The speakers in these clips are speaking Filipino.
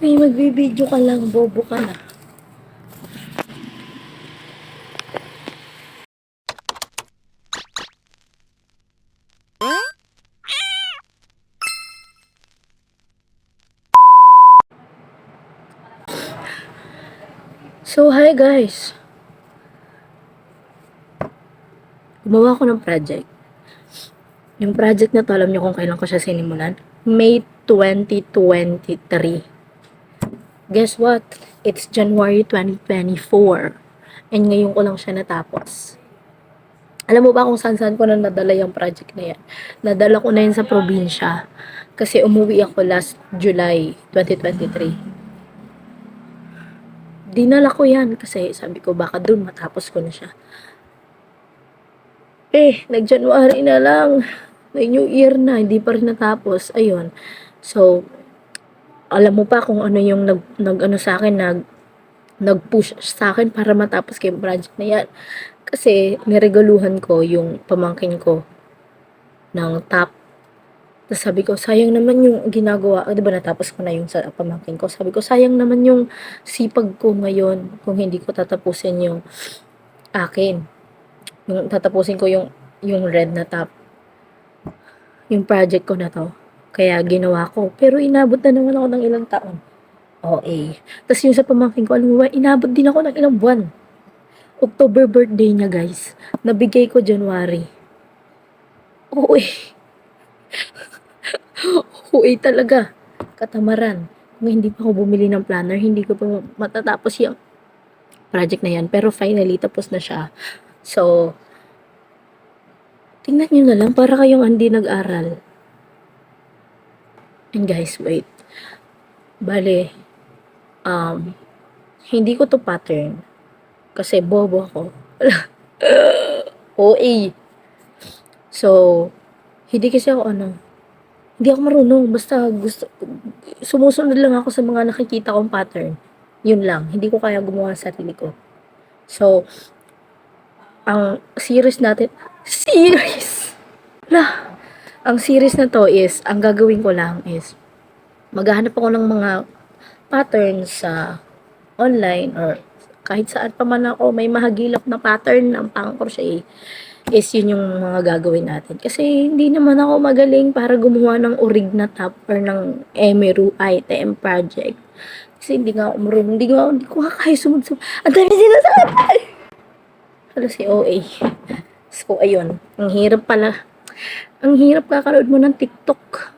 Ay, magbibideo ka lang, bobo ka na. So, hi guys. Gumawa ko ng project. Yung project na to, alam niyo kung kailan ko siya sinimulan? May 2023. Guess what? It's January 2024. And ngayon ko lang siya natapos. Alam mo ba kung saan-saan ko na nadala yung project na yan? Nadala ko na yun sa probinsya. Kasi umuwi ako last July 2023. Dinala ko yan kasi sabi ko baka dun matapos ko na siya. Nag-January na lang. May New Year na, hindi pa rin natapos. Ayun. So, alam mo pa kung ano yung nag-ano sa akin, nag-push sa akin para matapos ko yung project na yan. Kasi, niregaluhan ko yung pamangkin ko ng top. Tapos sabi ko, sayang naman yung ginagawa. Di ba natapos ko na yung sa pamangkin ko. Sabi ko, sayang naman yung sipag ko ngayon kung hindi ko tatapusin yung akin. Yung tatapusin ko yung red na top. Yung project ko na to. Kaya ginawa ko. Pero inabot na naman ako ng ilang taon. OA. Tapos yung sa pamangkin ko, alam mo ba, inabot din ako ng ilang buwan. October birthday niya, guys. Nabigay ko January. OA. OA talaga. Katamaran. Kung hindi pa ako bumili ng planner, hindi ko pa matatapos yung project na yan. Pero finally, tapos na siya. So, tingnan nyo na lang, para kayong hindi nag-aral. And guys, wait. Bale, hindi ko to pattern. Kasi bobo ako. OA. So, hindi kasi ako hindi ako marunong. Basta sumusunod lang ako sa mga nakikita kong pattern. Yun lang. Hindi ko kaya gumawa sa sarili ko. So, ang series natin, ang series na to is, ang gagawin ko lang is, maghahanap ako ng mga patterns sa online or kahit saan pa man ako may mahagilap na pattern ng pang-crochet is yun yung mga gagawin natin. Kasi hindi naman ako magaling para gumawa ng orig na top or ng Emeru item project. Kasi hindi nga ako marunong, hindi ko kaya sumudsum. Ang dami sinasabi! Hala si OA. So, ayun. Ang hirap pala. Ang hirap kakanood mo ng TikTok.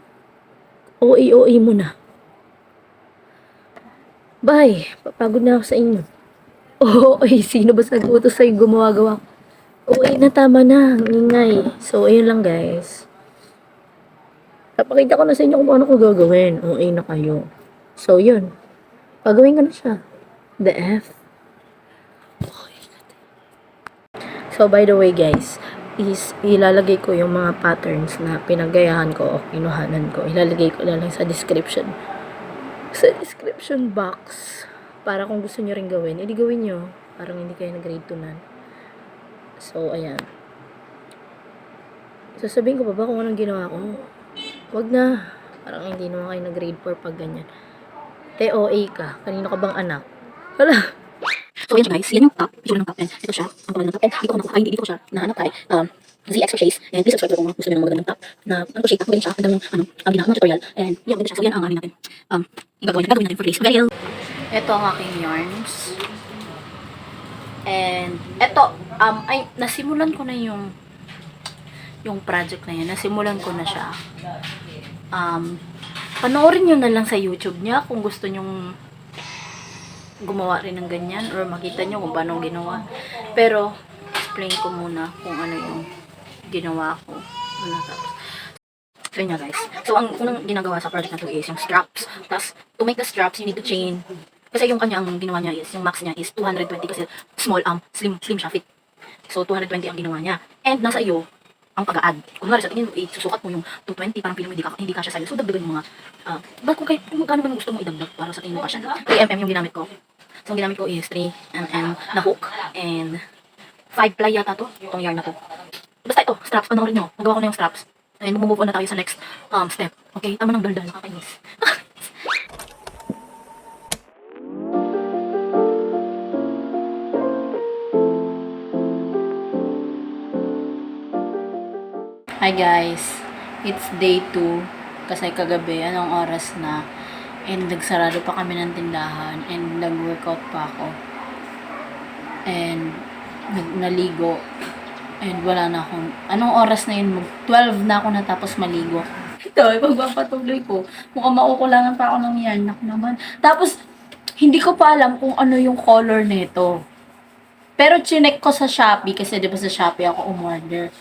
OA mo na. Bye. Papagod na ako sa inyo. Oo, sino ba nag-utos sa'yo gumawa-gawa? Na, tama na. Ang ingay. So, ayun lang guys. Napakita ko na sa inyo kung ano ko gagawin. Na kayo. So, yun. Pagawin ko na siya. The F. So, by the way guys, ilalagay ko yung mga patterns na pinagayahan ko o kinuhanan ko. Ilalagay ko na lang sa description. Sa description box. Para kung gusto nyo rin gawin, edi gawin nyo. Parang hindi kayo nag-grade 2 na. So, ayan. Sasabihin ko pa ba kung anong ginawa ko? Wag na. Parang hindi naman kayo nag-grade 4 pag ganyan. TOA ka. Kanino ka bang anak? Hala. So, ayan siya guys. Yan yung top. Ito ng top. And ito siya. Ang pangalan ng top. And dito ko nakuha. Hindi dito ko siya nahanap kay ZX Crochets. And please subscribe kung gusto nyo ng magandang top. Na crochet. Ang galing siya. Ang daming ginawa ng tutorial. And yeah, maganda siya. So, yan ang natin. Yung gagawin natin for today's tutorial. Ito ang aking yarns. And ito, nasimulan ko na yung project na yan. Nasimulan ko na siya. Panoorin nyo na lang sa YouTube niya kung gusto nyong gumawa rin ng ganyan or makita nyo kung paano ginawa. Pero, explain ko muna kung ano yung ginawa ko. So, yun nga guys. So, ang unang ginagawa sa project na to is yung straps. Tapos, to make the straps, you need to chain. Kasi yung kanya, ang ginawa niya is, yung max niya is 220 kasi small, slim siya, fit. So, 220 ang ginawa niya. And, nasa iyo, ang pag-a-add. Kung nga sa tingin mo, susukat mo yung 220, parang feeling mo hindi ka siya sa'yo. So, dagdagan yung mga, kung magkano ba gusto mo idagdag para sa tingin mo ka siya. 3mm yung ginamit ko. So, ang ginamit ko is 3mm na hook and 5 ply yata to, itong yarn na to. Basta ito, straps, panoorin nyo. Nagawa ko na yung straps. And mag-move on na tayo sa next step. Okay, tama ng daldal, nakakainis. Hi guys, it's day 2 kasi kagabi anong oras na and nagsarado pa kami ng tindahan and nag-workout pa ako and naligo and wala na akong anong oras na yun, 12 na ako natapos maligo. Ito, ipagpapatuloy ko, mukhang makukulangan pa ako ng yan, naku naman. Tapos hindi ko pa alam kung ano yung color nito, pero chinek ko sa Shopee kasi di ba sa Shopee ako umorder.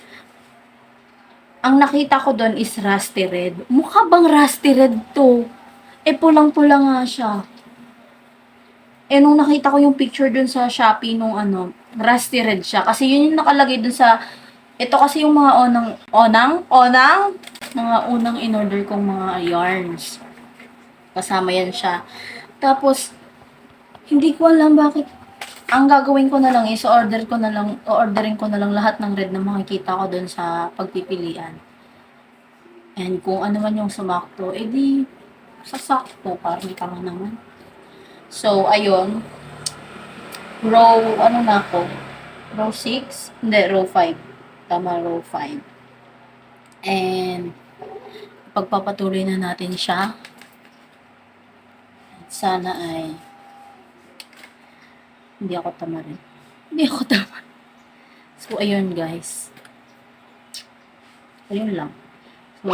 Ang nakita ko doon is rusty red. Mukha bang rusty red to? Eh, pulang-pula nga siya. Eh, nung nakita ko yung picture doon sa Shopee nung rusty red siya. Kasi yun yung nakalagay doon sa, ito kasi yung mga mga unang in-order kong mga yarns. Kasama yan siya. Tapos, hindi ko alam bakit. Ang gagawin ko na lang is orderin ko na lang lahat ng red na makikita ko doon sa pagpipilian. And kung ano man yung sumakto, edi sasakto para may tama naman. So, ayun. Row, na ako? Row 6? Hindi, row 5. Tama, row 5. And, pagpapatuloy na natin siya. Sana ay hindi ako tama rin. Hindi ako tama. So, ayun guys. Ayun lang. So,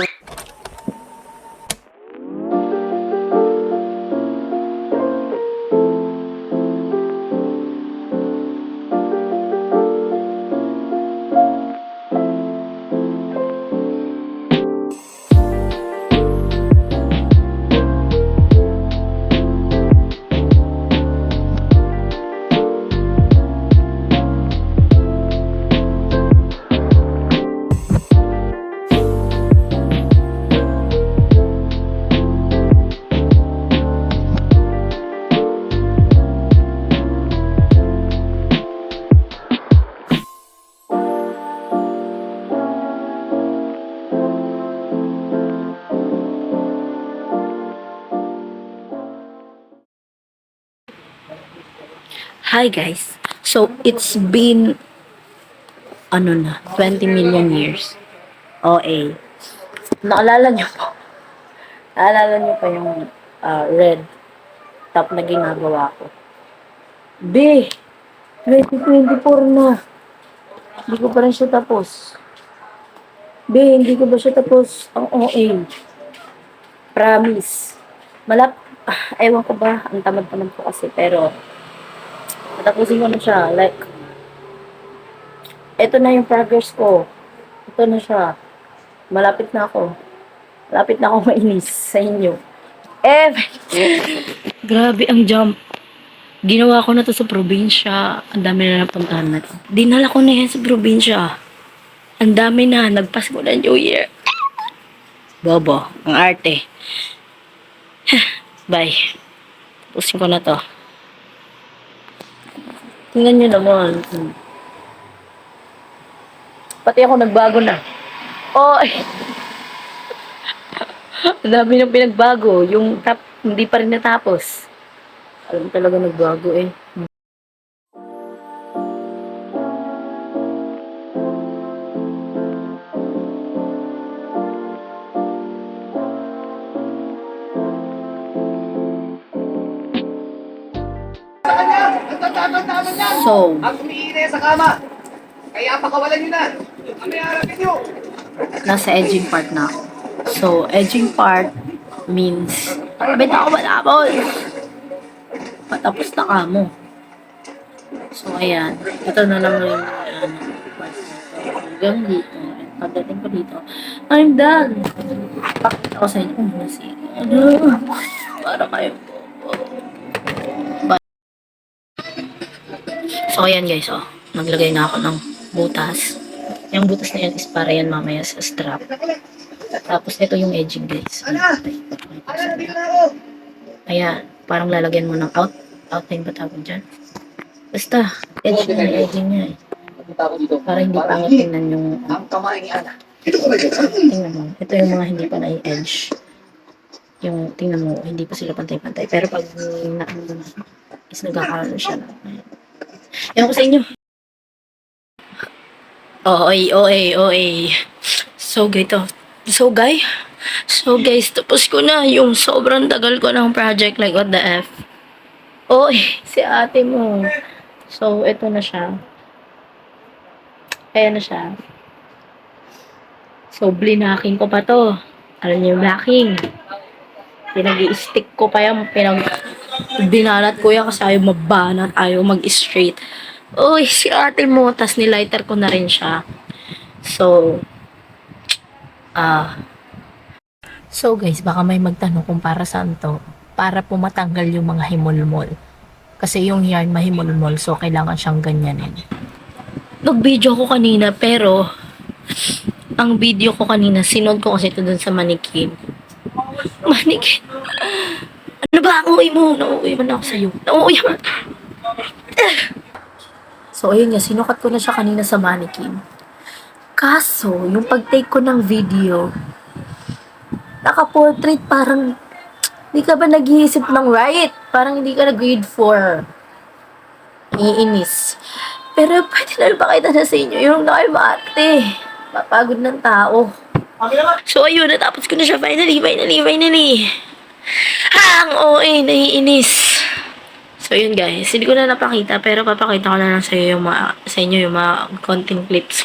hi guys. So, it's been 20 million years. OA. Naalala niyo po? Naalala niyo pa yung red top na ginagawa ko? B, 2024 na. Hindi ko pa rin siya tapos. B, hindi ko ba siya tapos ang OA? Promise. Ewan ko ba, ang tamad-tamad ko kasi, pero tatapusin ko na siya. Like, ito na yung progress ko. Ito na siya. Malapit na ako. Malapit na ako mainis sa inyo. Grabe ang jump. Ginawa ko na to sa probinsya. Ang dami na napuntahan na to. Dinala ko na yan sa probinsya. Ang dami na. Nagpasko na New Year. Bobo. Ang arte. Bye. Tapusin ko na to. Tingnan nyo naman. Pati ako nagbago na. Oh, ang dami nang pinagbago. Yung top, hindi pa rin natapos. Alam talaga nagbago eh. So, ang umiinay sa kama. Kaya pakawalan nyo na. Ang may harapin nyo. nasa edging part na ako. So, edging part means, benta ako malabon! Patapos na ka mo. So, ayan. Ito na lang yung part na ito. Hanggang dito. Pagdating ko dito, I'm done! Pakita ko sa inyo kung masig. Para kayo po. So, ayan guys, oh. Naglagay na ako ng butas. Yung butas na yan is para yan mamaya sa strap. Tapos, ito yung edging guys. Ayan. Parang lalagyan mo ng outline ba tawag dyan? Basta, edge na yung edging niya eh. Para hindi pangit tingnan yung... Tingnan mo. Ito yung mga hindi pa na-edge. Yung, tingnan mo, hindi pa sila pantay-pantay. Pero pag naano na, is nagkakaroon siya na. Ewan ko sa inyo. OA. So guys, tapos ko na yung sobrang tagal ko ng project, like what the F. Oy, si ate mo. So, ito na siya. Ayan na siya. So, blinaking ko pa to. Alam niyo yung blacking. Pinag-i-stick ko pa yan. Binalat ko yan kasi ayaw mabanat, ayaw mag-straight. Uy, si ate mo. Tas nilighter ko na rin siya. So, So guys, baka may magtanong kung para saan to. Para po matanggal yung mga himulmol. Kasi yung yarn mahimulmol, so kailangan siyang ganyanin. Nag-video ko kanina, pero ang video ko kanina, sinod ko kasi ito dun sa manikin. Manikin? Ano ba? Nauuwi mo. Nauuwi man ako sa'yo. Nauuwi mo. So, ayun nga, sinukat ko na siya kanina sa mannequin. Kaso, yung pag-take ko ng video, naka-portrait, parang hindi ka ba nag-iisip ng right? Parang hindi ka nag-grade 4. Iinis. Pero pwede na ipakita na sa inyo yung nakimate. Mapagod ng tao. So ayun, natapos ko na siya. Finally. Ang OA, naiinis. So yun guys, hindi ko na napakita, pero papakita ko na lang sa inyo yung mga konting clips.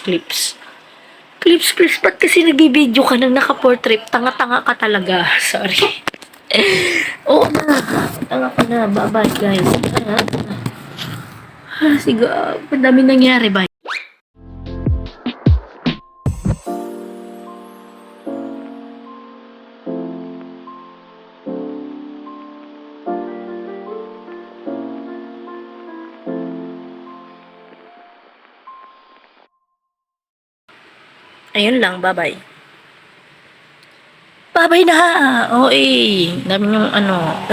Ba't kasi nagbibideo ka nang naka-portrait? Tanga-tanga ka talaga. Sorry. Oo na. Tanga ka na. Bye-bye, guys. Sige, ang dami nangyari. Bye. Ayun lang. Bye-bye. Bye-bye na. Oo eh. Dami yung ano.